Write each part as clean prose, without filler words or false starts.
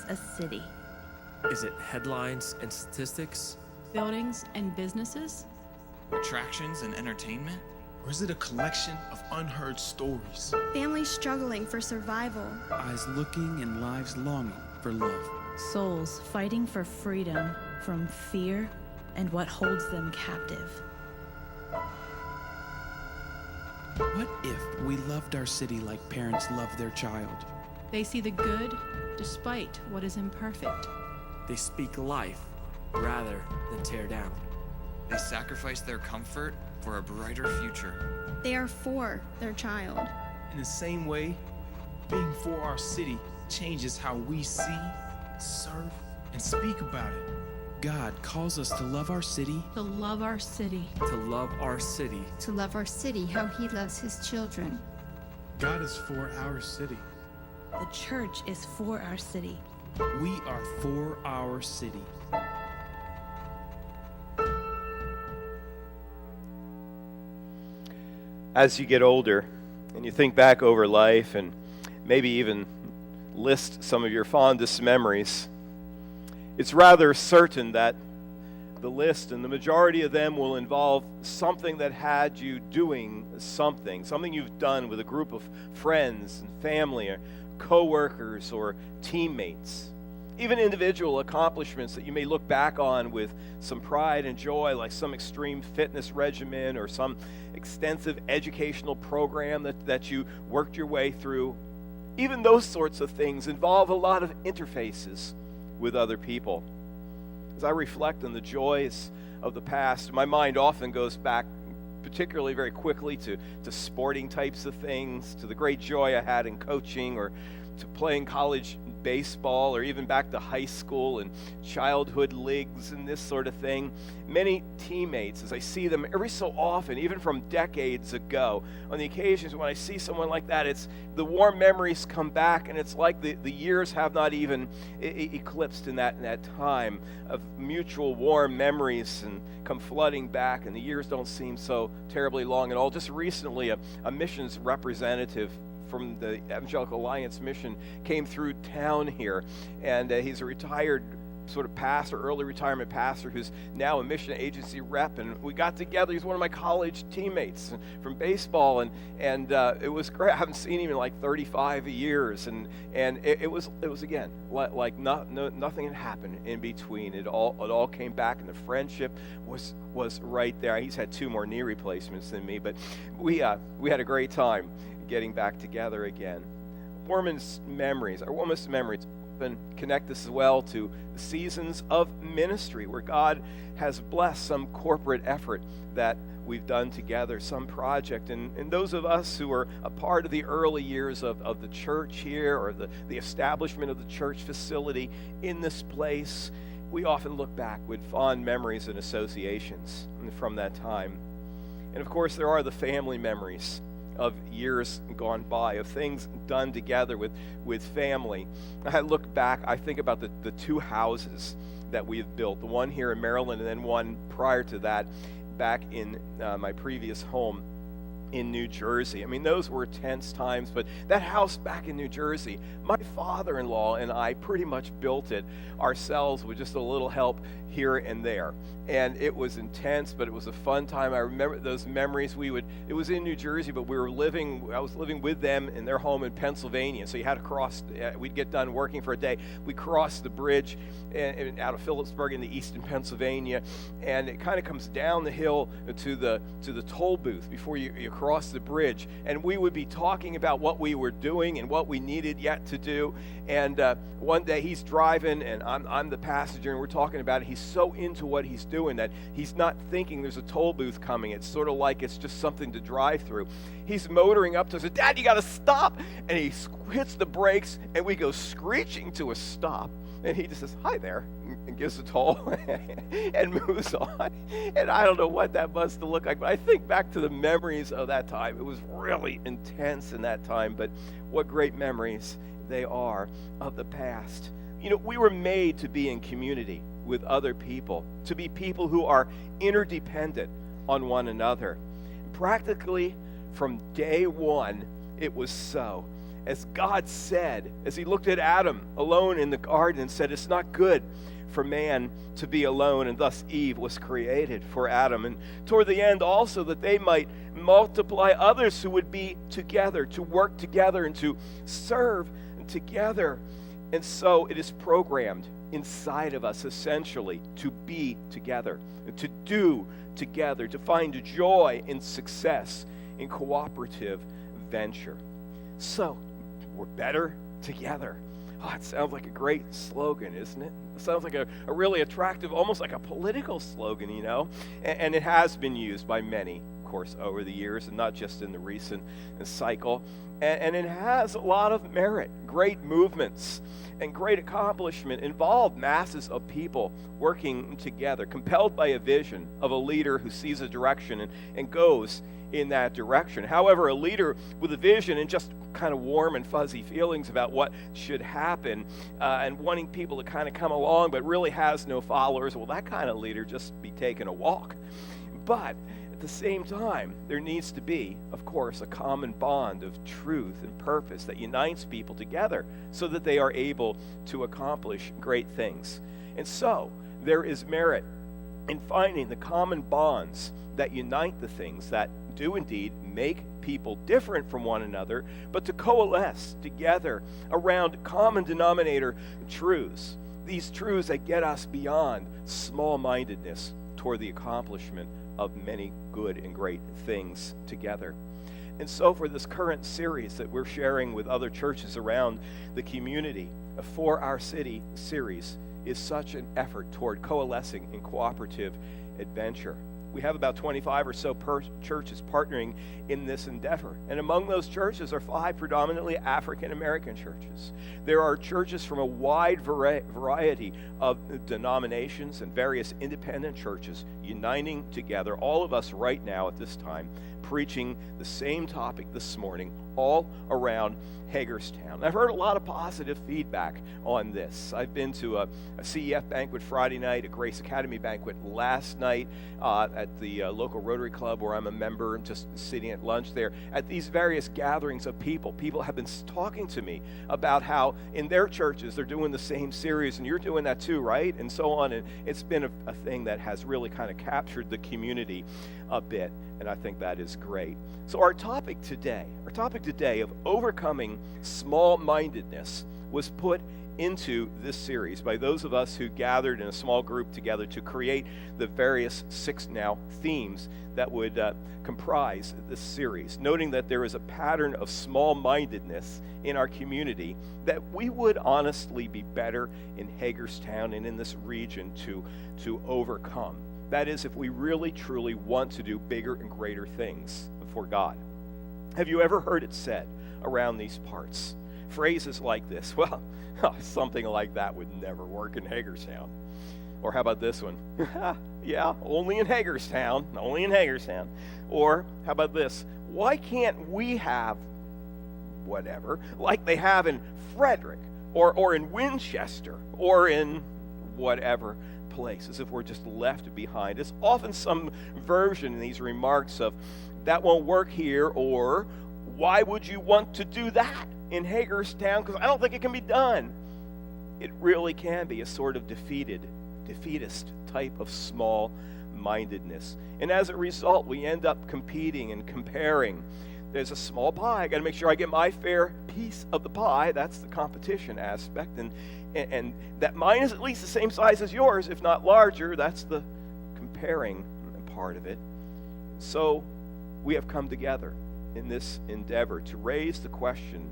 a city? Is it headlines and statistics? Buildings and businesses? Attractions and entertainment? Or is it a collection of unheard stories? Families struggling for survival. Eyes looking and lives longing for love. Souls fighting for freedom from fear and what holds them captive. What if we loved our city like parents love their child? They see the good despite what is imperfect. They speak life rather than tear down. They sacrifice their comfort for a brighter future. They are for their child. In the same way, being for our city changes how we see, serve, and speak about it. God calls us to love our city. To love our city. To love our city. To love our city how he loves his children. God is for our city. The church is for our city. We are for our city. As you get older and you think back over life and maybe even list some of your fondest memories, it's rather certain that the list and the majority of them will involve something that had you doing something you've done with a group of friends and family or co-workers or teammates. Even individual accomplishments that you may look back on with some pride and joy, like some extreme fitness regimen or some extensive educational program that you worked your way through. Even those sorts of things involve a lot of interfaces with other people. As I reflect on the joys of the past, my mind often goes back particularly very quickly to sporting types of things, to the great joy I had in coaching or to playing college baseball or even back to high school and childhood leagues and this sort of thing. Many teammates, as I see them every so often, even from decades ago, on the occasions when I see someone like that, it's the warm memories come back and it's like the years have not even eclipsed in that time of mutual warm memories and come flooding back, and the years don't seem so terribly long at all. Just recently, a missions representative from the Evangelical Alliance mission came through town here, and he's a retired sort of pastor, early retirement pastor, who's now a mission agency rep, and we got together. He's one of my college teammates from baseball, and it was great. I haven't seen him in like 35 years, and it was again like nothing had happened in between. It all came back, and the friendship was right there. He's had 2 more knee replacements than me, but we had a great time getting back together again. Warmest memories often connect this as well to the seasons of ministry where God has blessed some corporate effort that we've done together, some project. And those of us who are a part of the early years of the church here or the establishment of the church facility in this place, we often look back with fond memories and associations from that time. And of course, there are the family memories of years gone by, of things done together with family. I look back, I think about the 2 houses that we have built, the one here in Maryland and then one prior to that back in my previous home in New Jersey. I mean, those were tense times, but that house back in New Jersey, my father-in-law and I pretty much built it ourselves with just a little help here and there. And it was intense, but it was a fun time. I remember those memories. It was in New Jersey, but I was living with them in their home in Pennsylvania. So you had to cross, we'd get done working for a day. We crossed the bridge out of Phillipsburg into eastern Pennsylvania, and it kind of comes down the hill to the toll booth before you cross the bridge. And we would be talking about what we were doing and what we needed yet to do. And one day he's driving, and I'm the passenger, and we're talking about it. He's so into what he's doing that he's not thinking there's a toll booth coming. It's sort of like it's just something to drive through. He's motoring up to us, Dad, you got to stop. And he hits the brakes, and we go screeching to a stop. And he just says, hi there, and gives a toll and moves on. And I don't know what that must have looked like, but I think back to the memories of that time. It was really intense in that time, but what great memories they are of the past. You know, we were made to be in community with other people, to be people who are interdependent on one another. Practically from day one, it was so. as God said, as he looked at Adam alone in the garden and said, it's not good for man to be alone, and thus Eve was created for Adam. And toward the end also, that they might multiply others who would be together, to work together and to serve together. And so it is programmed inside of us essentially to be together, and to do together, to find joy in success, in cooperative venture. So we're better together. Oh, it sounds like a great slogan, isn't it? It sounds like a really attractive, almost like a political slogan, you know? And it has been used by many, of course, over the years, and not just in the recent cycle. And it has a lot of merit. Great movements and great accomplishment involve masses of people working together, compelled by a vision of a leader who sees a direction and goes in that direction. However, a leader with a vision and just kind of warm and fuzzy feelings about what should happen and wanting people to kind of come along but really has no followers, well, that kind of leader just be taking a walk. But at the same time, there needs to be, of course, a common bond of truth and purpose that unites people together so that they are able to accomplish great things. And so there is merit in finding the common bonds that unite the things that do indeed make people different from one another, but to coalesce together around common denominator truths. These truths that get us beyond small-mindedness toward the accomplishment of many good and great things together. And so for this current series that we're sharing with other churches around the community, a For Our City series is such an effort toward coalescing in cooperative adventure. We have about 25 or so churches partnering in this endeavor. And among those churches are 5 predominantly African American churches. There are churches from a wide variety of denominations and various independent churches uniting together, all of us right now at this time, preaching the same topic this morning, all around Hagerstown. I've heard a lot of positive feedback on this. I've been to a CEF banquet Friday night, a Grace Academy banquet last night at the local Rotary Club where I'm a member, and just sitting at lunch there. At these various gatherings of people have been talking to me about how in their churches they're doing the same series, and you're doing that too, right? And so on. And it's been a thing that has really kind of captured the community a bit, and I think that is great. So our topic today of overcoming small-mindedness was put into this series by those of us who gathered in a small group together to create the various 6 now themes that would comprise this series, noting that there is a pattern of small-mindedness in our community that we would honestly be better in Hagerstown and in this region to overcome. That is, if we really truly want to do bigger and greater things for God. Have you ever heard it said around these parts? Phrases like this, well, something like that would never work in Hagerstown. Or how about this one? Yeah, only in Hagerstown. Or how about this? Why can't we have whatever, like they have in Frederick, or in Winchester, or in whatever place, as if we're just left behind. It's often some version in these remarks of, that won't work here, or why would you want to do that in Hagerstown? Because I don't think it can be done. It really can be a sort of defeatist type of small-mindedness. And as a result, we end up competing and comparing. There's a small pie. I got to make sure I get my fair piece of the pie. That's the competition aspect. And that mine is at least the same size as yours, if not larger. That's the comparing part of it. So we have come together in this endeavor to raise the question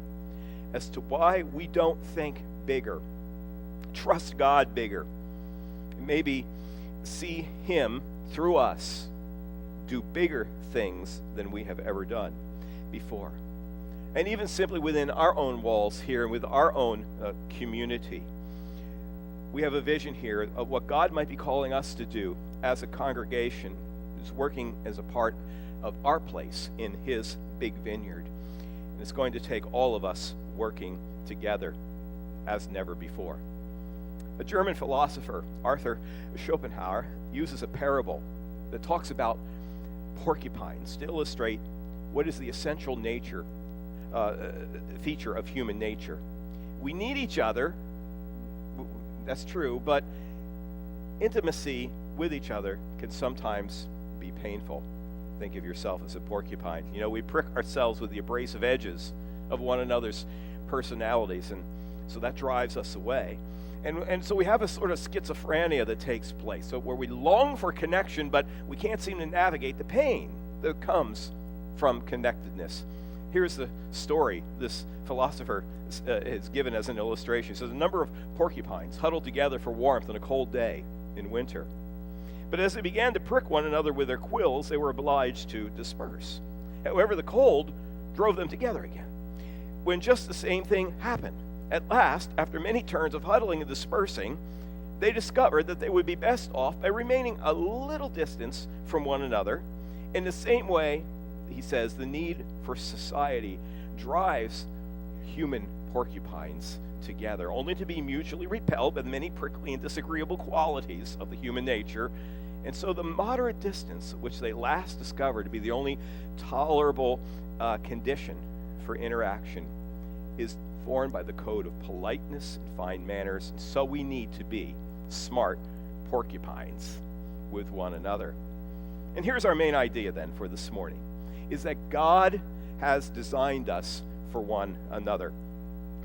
as to why we don't think bigger, trust God bigger, and maybe see Him through us do bigger things than we have ever done before. And even simply within our own walls here and with our own community, we have a vision here of what God might be calling us to do as a congregation who's working as a part of our place in His big vineyard. And it's going to take all of us working together as never before. A German philosopher, Arthur Schopenhauer, uses a parable that talks about porcupines to illustrate what is the essential nature feature of human nature. We need each other, that's true, but intimacy with each other can sometimes be painful. Think of yourself as a porcupine. You know, we prick ourselves with the abrasive edges of one another's personalities, and so that drives us away. And so we have a sort of schizophrenia that takes place, so where we long for connection, but we can't seem to navigate the pain that comes from connectedness. Here's the story this philosopher is given as an illustration. He says, a number of porcupines huddled together for warmth on a cold day in winter. But as they began to prick one another with their quills, they were obliged to disperse. However, the cold drove them together again, when just the same thing happened. At last, after many turns of huddling and dispersing, they discovered that they would be best off by remaining a little distance from one another. In the same way, he says, the need for society drives human porcupines together, only to be mutually repelled by the many prickly and disagreeable qualities of the human nature. And so the moderate distance, which they last discovered to be the only tolerable condition for interaction, is formed by the code of politeness and fine manners. And so we need to be smart porcupines with one another. And here's our main idea then for this morning, is that God has designed us for one another.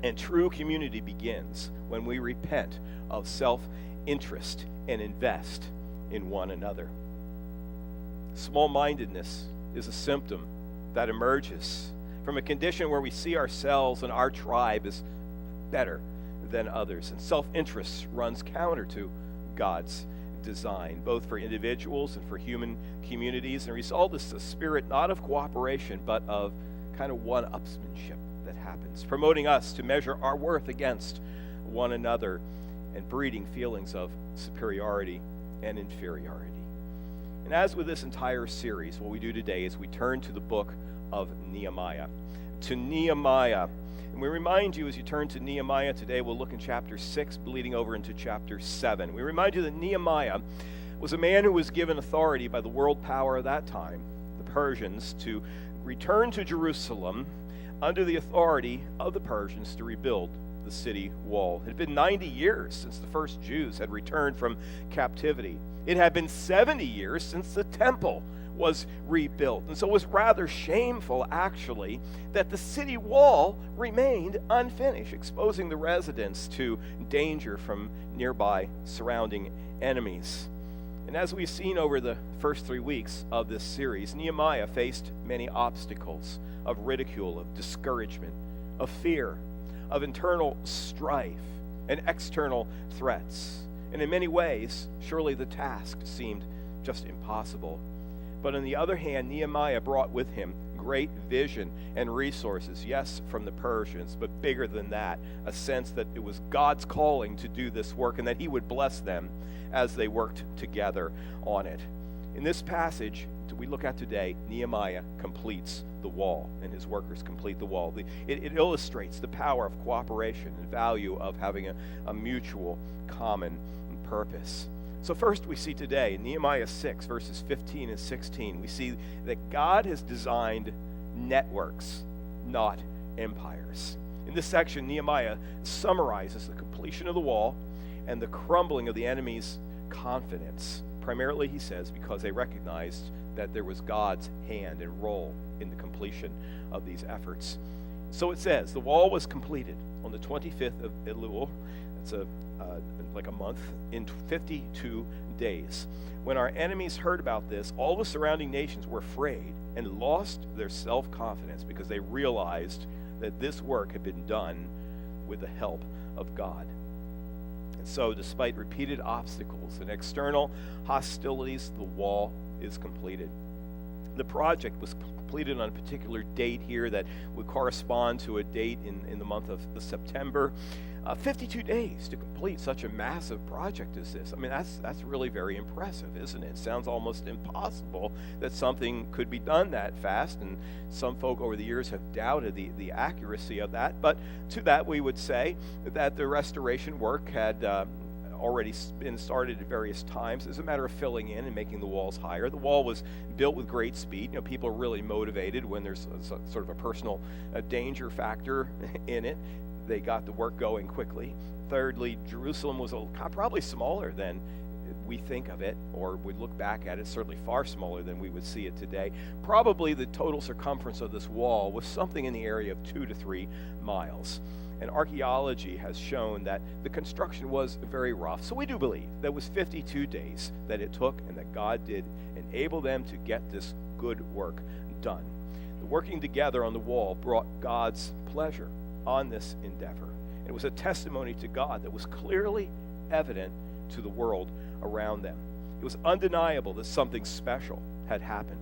And true community begins when we repent of self-interest and invest in one another. Small-mindedness is a symptom that emerges from a condition where we see ourselves and our tribe as better than others. And self-interest runs counter to God's design, both for individuals and for human communities. And the result is a spirit not of cooperation, but of kind of one-upsmanship that happens, promoting us to measure our worth against one another and breeding feelings of superiority and inferiority. And as with this entire series, what we do today is we turn to the book of Nehemiah. To Nehemiah. And we remind you, as you turn to Nehemiah today, we'll look in chapter 6, bleeding over into chapter 7. We remind you that Nehemiah was a man who was given authority by the world power of that time, the Persians, to return to Jerusalem under the authority of the Persians to rebuild the city wall. It had been 90 years since the first Jews had returned from captivity. It had been 70 years since the temple was rebuilt. And so it was rather shameful, actually, that the city wall remained unfinished, exposing the residents to danger from nearby surrounding enemies. And as we've seen over the first 3 weeks of this series, Nehemiah faced many obstacles of ridicule, of discouragement, of fear, of internal strife, and external threats. And in many ways, surely the task seemed just impossible. But on the other hand, Nehemiah brought with him great vision and resources, yes, from the Persians, but bigger than that, a sense that it was God's calling to do this work and that he would bless them as they worked together on it. In this passage we look at today, Nehemiah completes the wall, and his workers complete the wall. It illustrates the power of cooperation and value of having a mutual common purpose. So first we see today, in Nehemiah 6, verses 15 and 16, we see that God has designed networks, not empires. In this section, Nehemiah summarizes the completion of the wall and the crumbling of the enemy's confidence. Primarily, he says, because they recognized that there was God's hand and role in the completion of these efforts. So it says, the wall was completed on the 25th of Elul. That's like a month, in 52 days. When our enemies heard about this, all the surrounding nations were afraid and lost their self-confidence because they realized that this work had been done with the help of God. And so, despite repeated obstacles and external hostilities, the wall is completed. The project was completed on a particular date here that would correspond to a date in the month of September. 52 days to complete such a massive project as this. I mean, that's really very impressive, isn't it? It sounds almost impossible that something could be done that fast, and some folk over the years have doubted the accuracy of that. But to that we would say that the restoration work had already been started at various times. It's a matter of filling in and making the walls higher. The wall was built with great speed. People are really motivated when there's sort of a personal danger factor in it. They got the work going quickly. Thirdly, Jerusalem was probably smaller than we think of it, or would look back at it, certainly far smaller than we would see it today. Probably the total circumference of this wall was something in the area of 2 to 3 miles. And archaeology has shown that the construction was very rough. So we do believe that it was 52 days that it took, and that God did enable them to get this good work done. The working together on the wall brought God's pleasure on this endeavor. It was a testimony to God that was clearly evident to the world around them. It was undeniable that something special had happened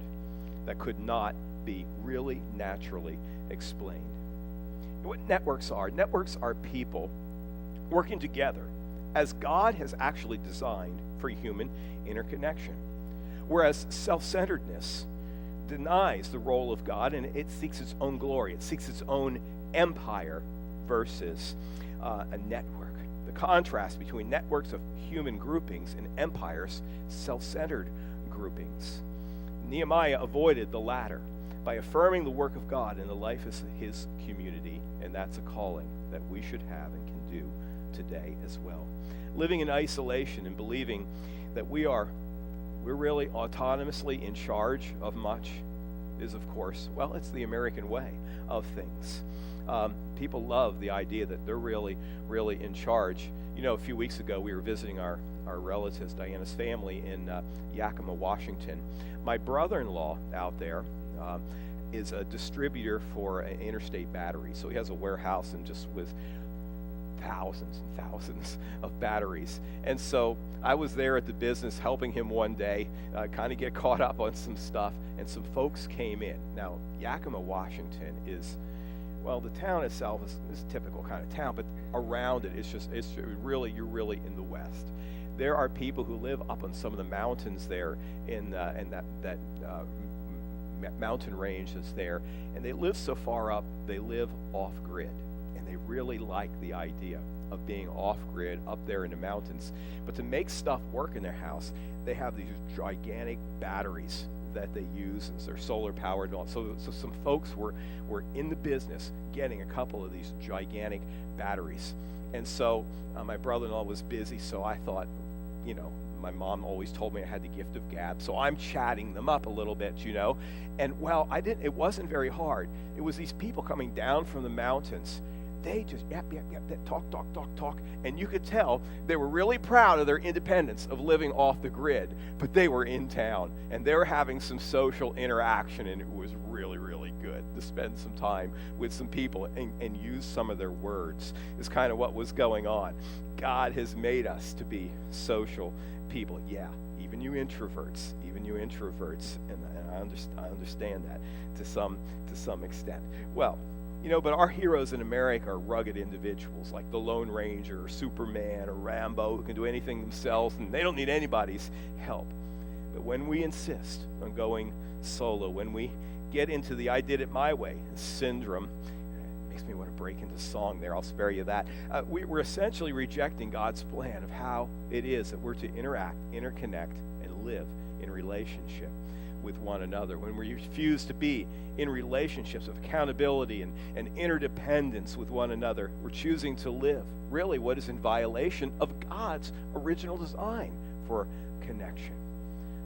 that could not be really naturally explained. What networks are people working together as God has actually designed for human interconnection. Whereas self-centeredness denies the role of God, and it seeks its own glory. It seeks its own empire versus a network. The contrast between networks of human groupings and empires, self-centered groupings. Nehemiah avoided the latter by affirming the work of God in the life of his community, and that's a calling that we should have and can do today as well. Living in isolation and believing that we're really autonomously in charge of much is, of course, well, it's the American way of things. People love the idea that they're really, really in charge. A few weeks ago, we were visiting our relatives, Diana's family, in Yakima, Washington. My brother-in-law out there is a distributor for interstate batteries. So he has a warehouse and just with thousands and thousands of batteries. And so I was there at the business helping him one day, kind of get caught up on some stuff, and some folks came in. Now, Yakima, Washington is, well, the town itself is a typical kind of town, but around it, it's really, you're really in the West. There are people who live up on some of the mountains there in that mountain range that's there, and they live so far up, they live off-grid, and they really like the idea of being off-grid up there in the mountains. But to make stuff work in their house, they have these gigantic batteries that they use, and they're solar powered. So some folks were in the business getting a couple of these gigantic batteries. And so my brother-in-law was busy, so I thought, my mom always told me I had the gift of gab, so I'm chatting them up a little bit, And well, it wasn't very hard. It was these people coming down from the mountains. They just talk, and you could tell they were really proud of their independence of living off the grid, but they were in town, and they were having some social interaction, and it was really, really good to spend some time with some people and use some of their words is kind of what was going on. God has made us to be social people. Yeah, even you introverts, and I understand that to some extent. Well, but our heroes in America are rugged individuals like the Lone Ranger or Superman or Rambo who can do anything themselves and they don't need anybody's help. But when we insist on going solo, when we get into the I did it my way syndrome, it makes me want to break into song there, I'll spare you that. We're essentially rejecting God's plan of how it is that we're to interact, interconnect, and live in relationship with one another. When we refuse to be in relationships of accountability and interdependence with one another, we're choosing to live really what is in violation of God's original design for connection.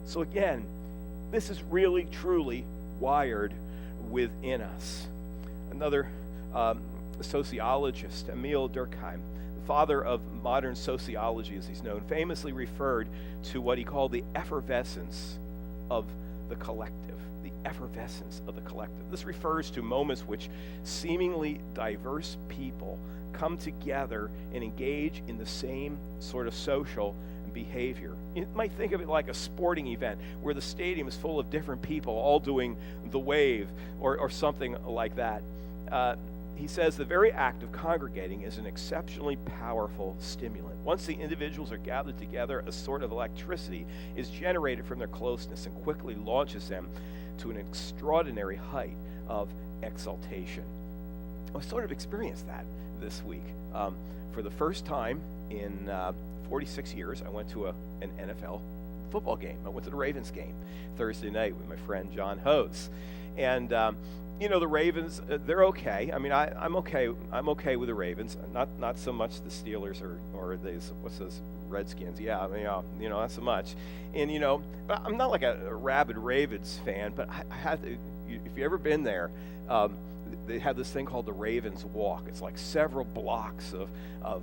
So again, this is really truly wired within us. Another sociologist, Emil Durkheim, the father of modern sociology as he's known, famously referred to what he called the effervescence of the collective, the effervescence of the collective. This refers to moments which seemingly diverse people come together and engage in the same sort of social behavior. You might think of it like a sporting event where the stadium is full of different people all doing the wave or something like that. He says the very act of congregating is an exceptionally powerful stimulant. Once the individuals are gathered together, a sort of electricity is generated from their closeness and quickly launches them to an extraordinary height of exaltation. I sort of experienced that this week. for the first time in 46 years, I went to an NFL football game. I went to the Ravens game Thursday night with my friend John Hose. And, the Ravens, they're okay. I mean, I'm okay. I'm okay with the Ravens. Not so much the Steelers or these, what's those, Redskins. Yeah, I mean, not so much. And, but I'm not like a rabid Ravens fan, but I had to, if you've ever been there, they have this thing called the Ravens Walk. It's like several blocks of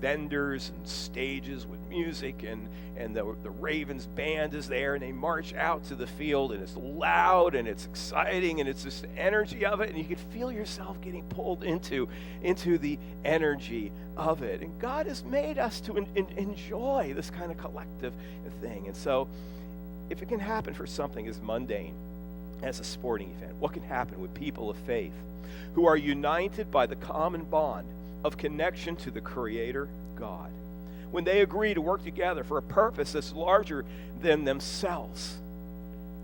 vendors and stages with music, and the Ravens band is there, and they march out to the field, and it's loud and it's exciting, and it's just the energy of it, and you can feel yourself getting pulled into the energy of it. And God has made us to enjoy this kind of collective thing. And so if it can happen for something as mundane as a sporting event, what can happen with people of faith who are united by the common bond of connection to the Creator God, when they agree to work together for a purpose that's larger than themselves?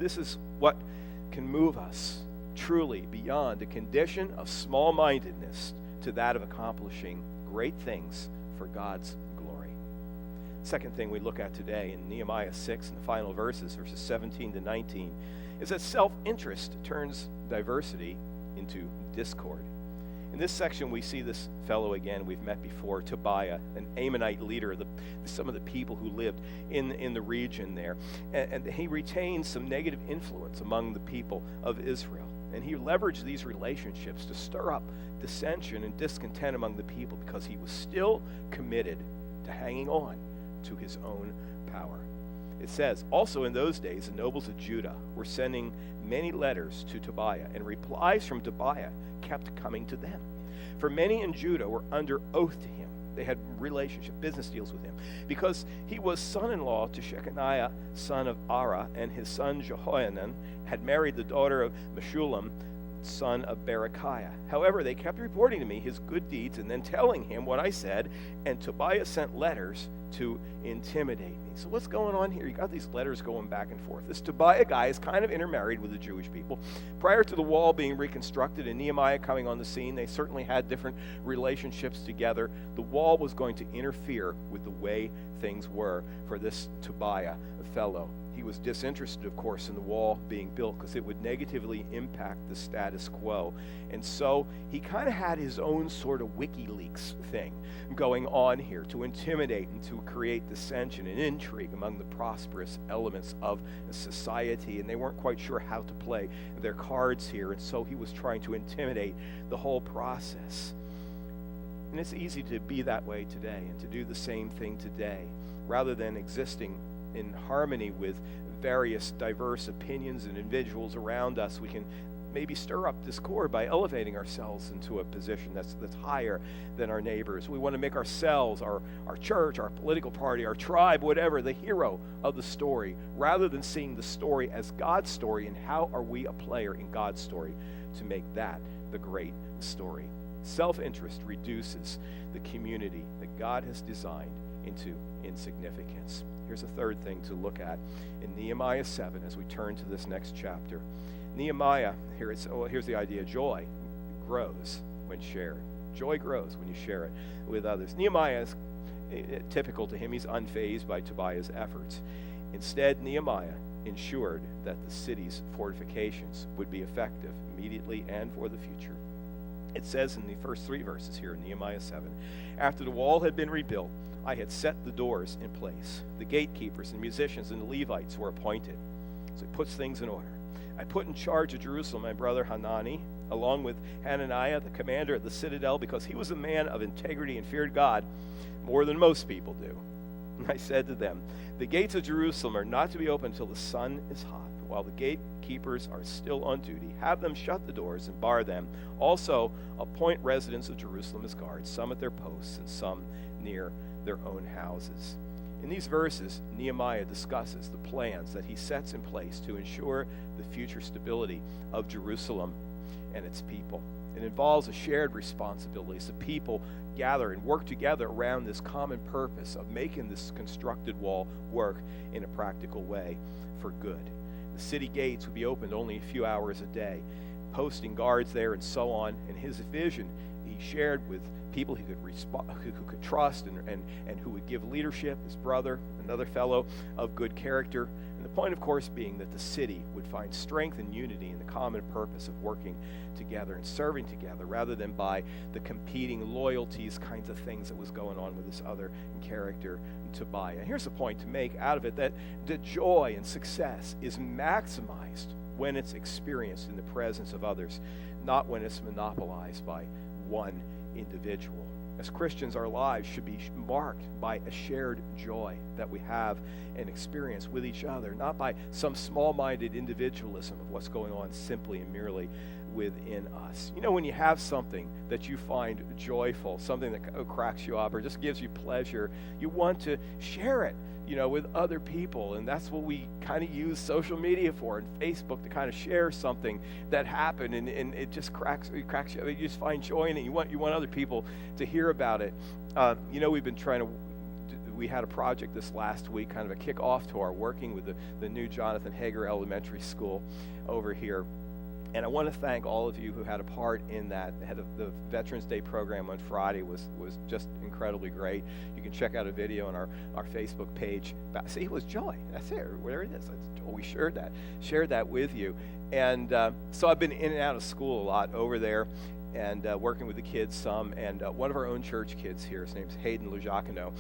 This is what can move us truly beyond a condition of small-mindedness to that of accomplishing great things for God's glory. Second thing we look at today in Nehemiah 6 and the final verses 17 to 19, is that self-interest turns diversity into discord. In this section, we see this fellow again we've met before, Tobiah, an Ammonite leader, some of the people who lived in the region there. And he retained some negative influence among the people of Israel. And he leveraged these relationships to stir up dissension and discontent among the people because he was still committed to hanging on to his own power. It says, also in those days, the nobles of Judah were sending many letters to Tobiah, and replies from Tobiah kept coming to them. For many in Judah were under oath to him. They had business deals with him, because he was son-in-law to Shechaniah, son of Ara, and his son Jehohanan had married the daughter of Meshullam, son of Berechiah. However, they kept reporting to me his good deeds and then telling him what I said, and Tobiah sent letters to intimidate me. So what's going on here? You got these letters going back and forth. This Tobiah guy is kind of intermarried with the Jewish people. Prior to the wall being reconstructed and Nehemiah coming on the scene, they certainly had different relationships together. The wall was going to interfere with the way things were for this Tobiah fellow. He was disinterested, of course, in the wall being built because it would negatively impact the status quo. And so he kind of had his own sort of WikiLeaks thing going on here to intimidate and to create dissension and intrigue among the prosperous elements of society. And they weren't quite sure how to play their cards here. And so he was trying to intimidate the whole process. And it's easy to be that way today and to do the same thing today, rather than existing in harmony with various diverse opinions and individuals around us. We can maybe stir up discord by elevating ourselves into a position that's higher than our neighbors. We want to make ourselves, our church, our political party, our tribe, whatever, the hero of the story, rather than seeing the story as God's story, and how are we a player in God's story to make that the great story. Self-interest reduces the community that God has designed into insignificance. Here's a third thing to look at in Nehemiah 7 as we turn to this next chapter. Nehemiah, here's the idea: joy grows when shared. Joy grows when you share it with others. Nehemiah is typical to him. He's unfazed by Tobiah's efforts. Instead, Nehemiah ensured that the city's fortifications would be effective immediately and for the future. It says in the first 3 verses here in Nehemiah 7, after the wall had been rebuilt, I had set the doors in place. The gatekeepers and musicians and the Levites were appointed. So he puts things in order. I put in charge of Jerusalem my brother Hanani, along with Hananiah, the commander at the citadel, because he was a man of integrity and feared God more than most people do. And I said to them, the gates of Jerusalem are not to be opened until the sun is hot. While the gatekeepers are still on duty, have them shut the doors and bar them. Also, appoint residents of Jerusalem as guards, some at their posts and some near their own houses. In these verses, Nehemiah discusses the plans that he sets in place to ensure the future stability of Jerusalem and its people. It involves a shared responsibility as the people gather and work together around this common purpose of making this constructed wall work in a practical way for good. The city gates would be opened only a few hours a day, posting guards there and so on. And his vision, he shared with people he could who could trust and who would give leadership, his brother, another fellow of good character. And the point, of course, being that the city would find strength and unity in the common purpose of working together and serving together, rather than by the competing loyalties kinds of things that was going on with this other character, Tobiah. And here's the point to make out of it, that the joy and success is maximized when it's experienced in the presence of others, not when it's monopolized by one individual. As Christians, our lives should be marked by a shared joy that we have and experience with each other, not by some small-minded individualism of what's going on simply and merely within us. You know, when you have something that you find joyful, something that cracks you up or just gives you pleasure, you want to share it, you know, with other people. And that's what we kind of use social media for, and Facebook, to kind of share something that happened, and it just cracks you up. You just find joy in it. You want other people to hear about it. You know, we had a project this last week, kind of a kickoff to our working with the new Jonathan Hager Elementary School over here. And I want to thank all of you who had a part in that. The Veterans Day program on Friday was just incredibly great. You can check out a video on our Facebook page. See, it was joy. That's it, or whatever it is. We shared that with you. And so I've been in and out of school a lot over there, and working with the kids some. And one of our own church kids here, his name's Hayden Lujacano.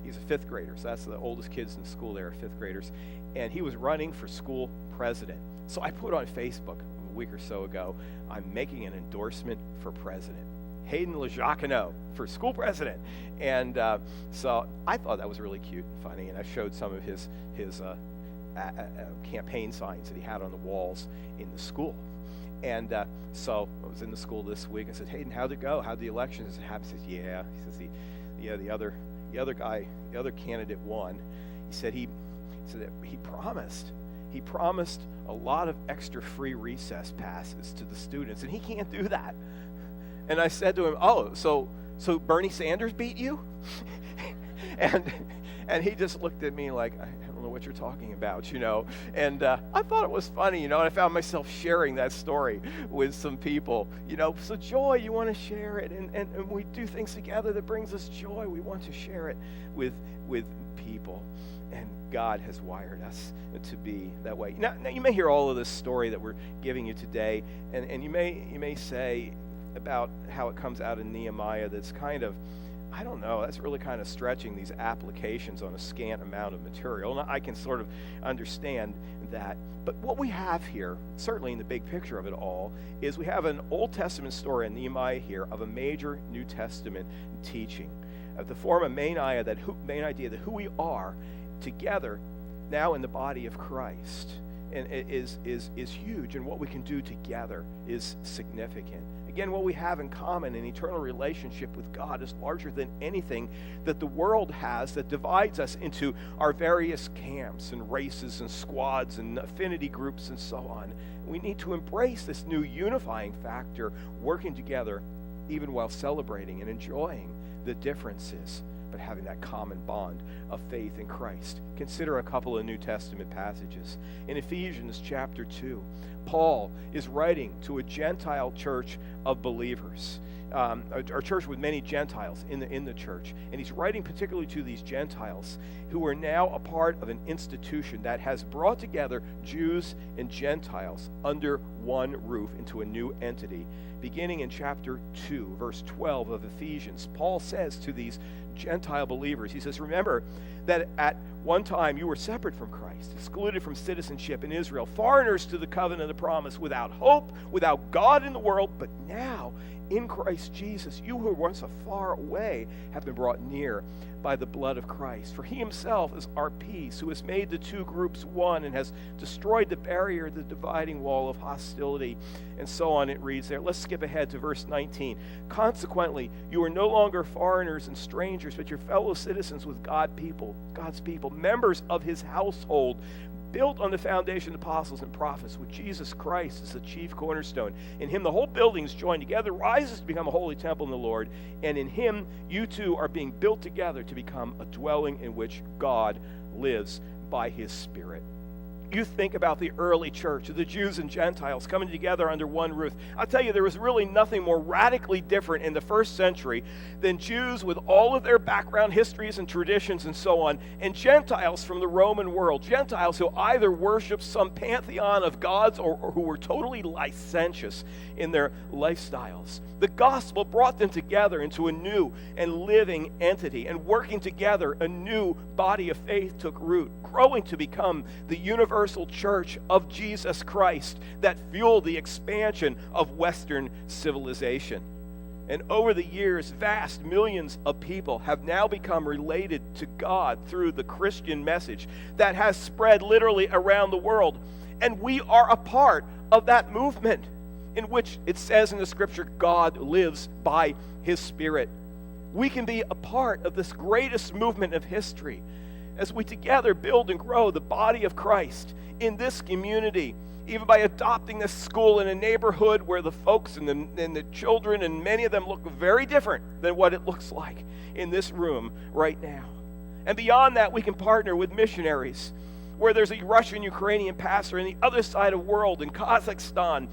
He's a fifth grader, so that's the oldest kids in school there are fifth graders. And he was running for school president. So I put on Facebook a week or so ago, I'm making an endorsement for president. Hayden Lujacano for school president. And so I thought that was really cute and funny, and I showed some of his campaign signs that he had on the walls in the school. And so I was in the school this week. I said, Hayden, how'd it go? How'd the elections happen? He says, yeah. He says, the other candidate won. He said that he promised a lot of extra free recess passes to the students, and he can't do that. And I said to him, oh, so Bernie Sanders beat you? and he just looked at me like, I don't know what you're talking about, you know. And I thought it was funny, you know, and I found myself sharing that story with some people, you know. So joy, you want to share it, and we do things together that brings us joy. We want to share it with people. And God has wired us to be that way. Now you may hear all of this story that we're giving you today, and you may say about how it comes out in Nehemiah that's kind of, I don't know, that's really kind of stretching these applications on a scant amount of material. And I can sort of understand that. But what we have here, certainly in the big picture of it all, is we have an Old Testament story in Nehemiah here of a major New Testament teaching to form a main idea that who we are together now in the body of Christ, and it is huge, and what we can do together is significant. Again, what we have in common, an eternal relationship with God, is larger than anything that the world has that divides us into our various camps and races and squads and affinity groups and so on. We need to embrace this new unifying factor, working together even while celebrating and enjoying the differences, but having that common bond of faith in Christ. Consider a couple of New Testament passages. In Ephesians chapter 2, Paul is writing to a Gentile church of believers, a church with many Gentiles in the church. And he's writing particularly to these Gentiles who are now a part of an institution that has brought together Jews and Gentiles under one roof into a new entity. Beginning in chapter 2, verse 12 of Ephesians, Paul says to these Gentile believers, he says, remember that at one time you were separate from Christ, excluded from citizenship in Israel, foreigners to the covenant of the promise, without hope, without God in the world, but now in Christ Jesus, you who were once afar away have been brought near by the blood of Christ. For he himself is our peace, who has made the two groups one and has destroyed the barrier, the dividing wall of hostility. And so on, it reads there. Let's skip ahead to verse 19. Consequently, you are no longer foreigners and strangers, but your fellow citizens with God's people, members of his household, built on the foundation of apostles and prophets, with Jesus Christ as the chief cornerstone. In him the whole building is joined together, rises to become a holy temple in the Lord, and in him you two are being built together to become a dwelling in which God lives by his Spirit. you think about the early church, the Jews and Gentiles coming together under one roof. I'll tell you, there was really nothing more radically different in the first century than Jews with all of their background histories and traditions and so on, and Gentiles from the Roman world. Gentiles who either worshiped some pantheon of gods or who were totally licentious in their lifestyles. The gospel brought them together into a new and living entity, and working together, a new body of faith took root, growing to become the universal church of Jesus Christ that fueled the expansion of Western civilization. And over the years, vast millions of people have now become related to God through the Christian message that has spread literally around the world. And we are a part of that movement, in which it says in the scripture, God lives by his Spirit. We can be a part of this greatest movement of history as we together build and grow the body of Christ in this community, even by adopting this school in a neighborhood where the folks and the children and many of them look very different than what it looks like in this room right now. And beyond that, we can partner with missionaries where there's a Russian-Ukrainian pastor in the other side of the world in Kazakhstan,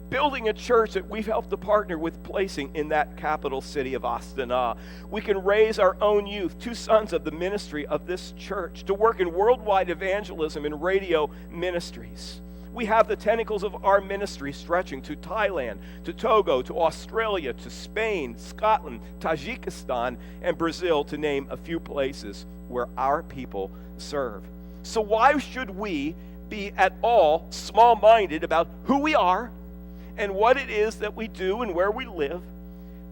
building a church that we've helped to partner with placing in that capital city of Astana. We can raise our own youth, 2 sons of the ministry of this church, to work in worldwide evangelism and radio ministries. We have the tentacles of our ministry stretching to Thailand, to Togo, to Australia, to Spain, Scotland, Tajikistan, and Brazil, to name a few places where our people serve. So why should we be at all small-minded about who we are and what it is that we do and where we live?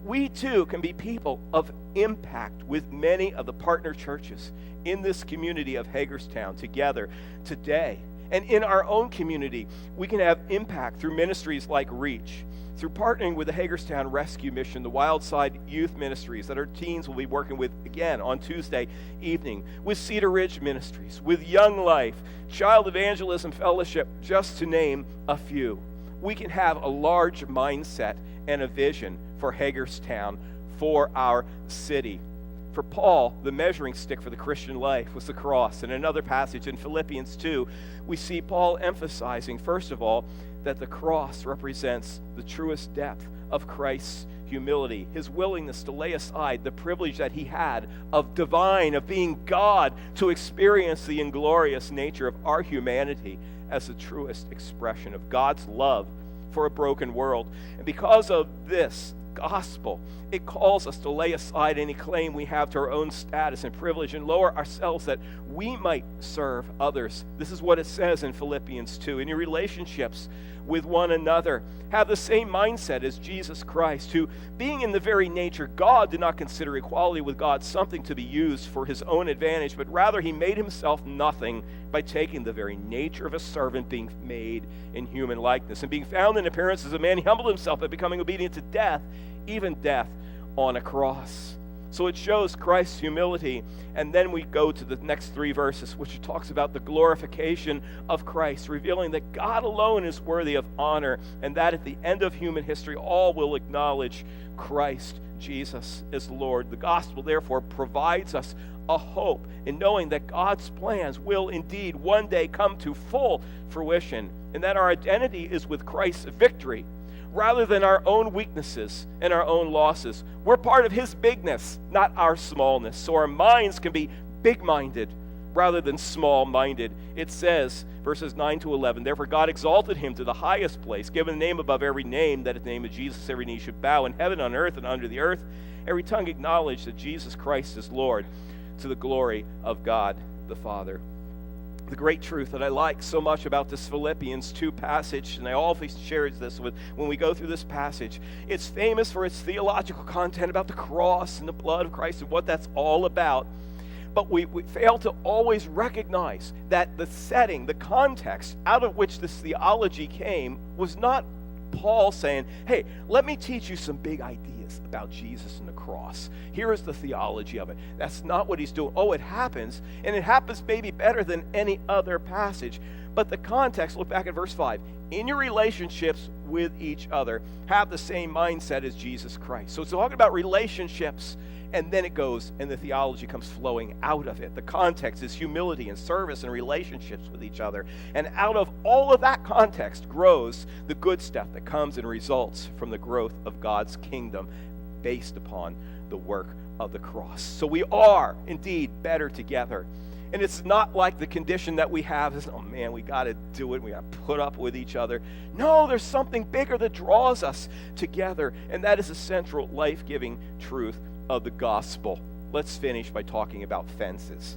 We too can be people of impact with many of the partner churches in this community of Hagerstown together today. And in our own community, we can have impact through ministries like Reach, through partnering with the Hagerstown Rescue Mission, the Wildside Youth Ministries that our teens will be working with again on Tuesday evening, with Cedar Ridge Ministries, with Young Life, Child Evangelism Fellowship, just to name a few. We can have a large mindset and a vision for Hagerstown, for our city. For Paul, the measuring stick for the Christian life was the cross. In another passage in Philippians 2, we see Paul emphasizing, first of all, that the cross represents the truest depth of Christ's humility, his willingness to lay aside the privilege that he had of being God, to experience the inglorious nature of our humanity as the truest expression of God's love for a broken world. And because of this gospel, it calls us to lay aside any claim we have to our own status and privilege and lower ourselves that we might serve others. This is what it says in Philippians 2. In your relationships with one another, have the same mindset as Jesus Christ, who, being in the very nature God, did not consider equality with God something to be used for his own advantage, but rather he made himself nothing by taking the very nature of a servant, being made in human likeness. And being found in appearance as a man, he humbled himself by becoming obedient to death, even death on a cross. So it shows Christ's humility. And then we go to the next 3 verses, which talks about the glorification of Christ, revealing that God alone is worthy of honor, and that at the end of human history, all will acknowledge Christ Jesus as Lord. The gospel, therefore, provides us a hope in knowing that God's plans will indeed one day come to full fruition, and that our identity is with Christ's victory rather than our own weaknesses and our own losses. We're part of his bigness, not our smallness. So our minds can be big-minded rather than small-minded. It says, verses 9 to 11, therefore God exalted him to the highest place, given the name above every name, that at the name of Jesus every knee should bow, in heaven, on earth, and under the earth, every tongue acknowledge that Jesus Christ is Lord, to the glory of God the Father. The great truth that I like so much about this Philippians 2 passage, and I always share this with when we go through this passage, it's famous for its theological content about the cross and the blood of Christ and what that's all about. But we fail to always recognize that the setting, the context out of which this theology came was not Paul saying, hey, let me teach you some big ideas about Jesus and the cross. Here is the theology of it. That's not what he's doing. Oh, it happens, and it happens maybe better than any other passage. But the context, look back at verse 5. In your relationships with each other, have the same mindset as Jesus Christ. So it's talking about relationships And then it goes, and the theology comes flowing out of it. The context is humility and service and relationships with each other. And out of all of that context grows the good stuff that comes and results from the growth of God's kingdom based upon the work of the cross. So we are indeed better together. And it's not like the condition that we have is, oh man, we got to do it. We got to put up with each other. No, there's something bigger that draws us together. And that is a central life-giving truth of the gospel. Let's finish by talking about fences.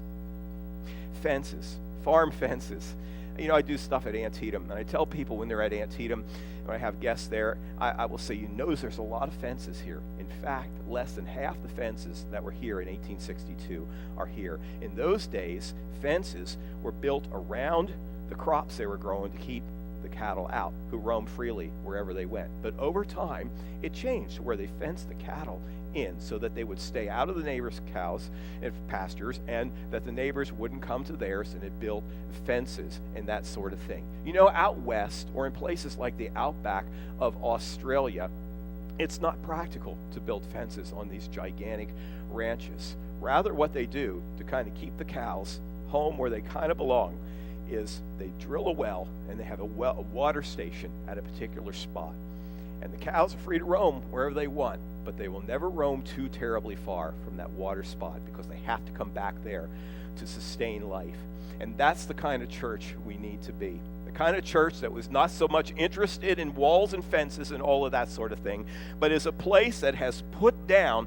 Fences, farm fences. You know, I do stuff at Antietam, and I tell people when they're at Antietam, when I have guests there, I will say, you notice there's a lot of fences here. In fact, less than half the fences that were here in 1862 are here. In those days, fences were built around the crops they were growing to keep the cattle out, who roamed freely wherever they went. But over time, it changed to where they fenced the cattle in so that they would stay out of the neighbors' cows and pastures, and that the neighbors wouldn't come to theirs, and it built fences and that sort of thing. You know, out west or in places like the outback of Australia, it's not practical to build fences on these gigantic ranches. Rather, what they do to kind of keep the cows home where they kind of belong is they drill a well, and they have a water station at a particular spot. And the cows are free to roam wherever they want, but they will never roam too terribly far from that water spot because they have to come back there to sustain life. And that's the kind of church we need to be. The kind of church that was not so much interested in walls and fences and all of that sort of thing, but is a place that has put down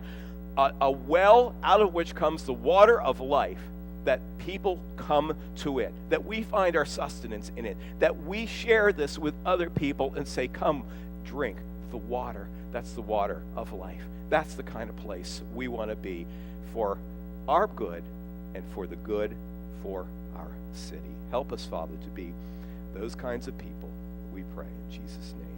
a well out of which comes the water of life, that people come to it, that we find our sustenance in it, that we share this with other people and say, come, drink the water. That's the water of life. That's the kind of place we want to be for our good and for the good for our city. Help us, Father, to be those kinds of people, we pray in Jesus' name.